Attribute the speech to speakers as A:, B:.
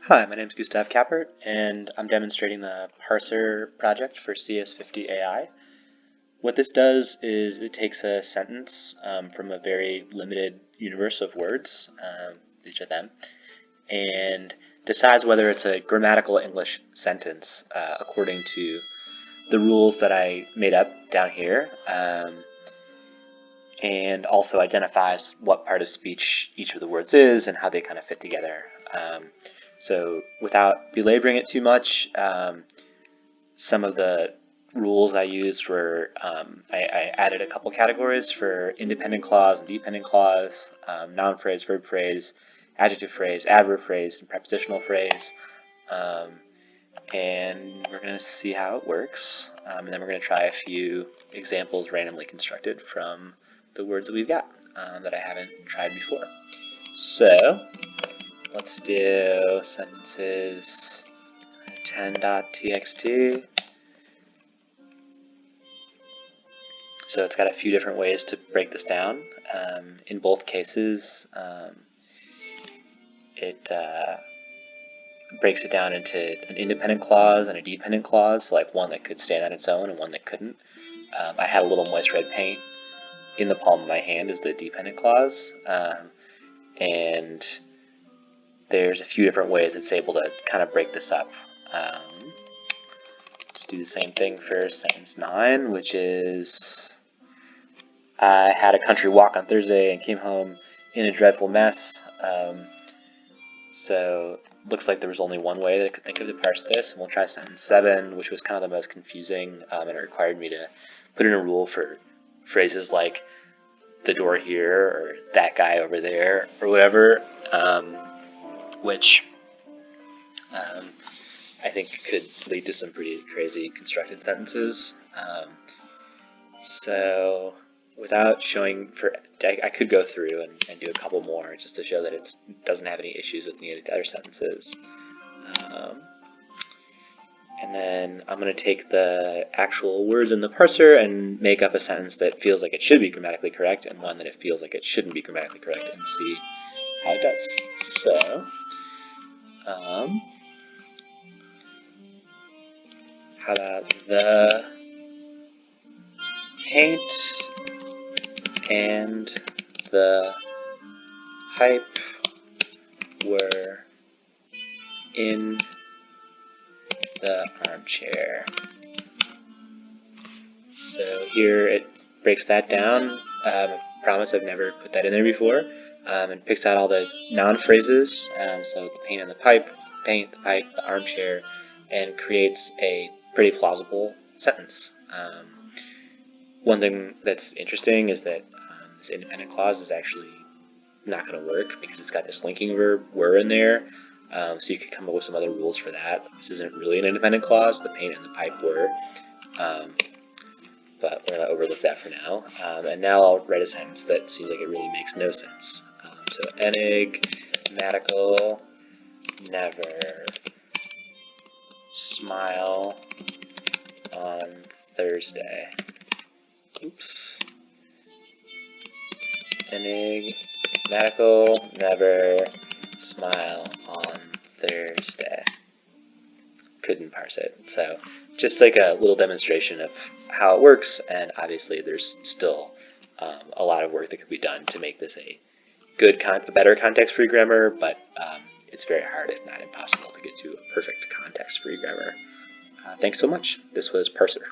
A: Hi, my name is Gustav Kappert, and I'm demonstrating the parser project for CS50 AI. What this does is it takes a sentence from a very limited universe of words, these are them, and decides whether it's a grammatical English sentence according to the rules that I made up down here, and also identifies what part of speech each of the words is and how they kind of fit together. So without belaboring it too much, some of the rules I used were I added a couple categories for independent clause and dependent clause, noun phrase, verb phrase, adjective phrase, adverb phrase, and prepositional phrase. And we're going to see how it works. And then we're going to try a few examples randomly constructed from the words that we've got that I haven't tried before. So let's do sentences 10.txt. So it's got a few different ways to break this down. In both cases, it breaks it down into an independent clause and a dependent clause, like one that could stand on its own and one that couldn't. I had a little moist red paint in the palm of my hand as the dependent clause, and there's a few different ways it's able to kind of break this up. Let's do the same thing for sentence 9, which is I had a country walk on Thursday and came home in a dreadful mess. So looks like there was only one way that I could think of to parse this, and we'll try sentence 7, which was kind of the most confusing, and it required me to put in a rule for phrases like the door here or that guy over there or whatever, which I think could lead to some pretty crazy constructed sentences. So without showing, I could go through and do a couple more just to show that it doesn't have any issues with any of the other sentences. And then I'm going to take the actual words in the parser and make up a sentence that feels like it should be grammatically correct and one that it feels like it shouldn't be grammatically correct, and see how it does. So, how about the paint and the pipe were in the armchair. So here it breaks that down. I promise I've never put that in there before. And picks out all the noun phrases, so the paint and the pipe, paint, the pipe, the armchair, and creates a pretty plausible sentence. One thing that's interesting is that this independent clause is actually not going to work because it's got this linking verb were in there. So you could come up with some other rules for that. This isn't really an independent clause, the paint and the pipe were. But we're going to overlook that for now. And now I'll write a sentence that seems like it really makes no sense. So enigmatical, never smile on Thursday. Oops. Enigmatical, never smile on Thursday. Couldn't parse it. So just like a little demonstration of how it works, and obviously there's still a lot of work that could be done to make this a better context-free grammar, but it's very hard, if not impossible, to get to a perfect context-free grammar. Thanks so much. This was Parser.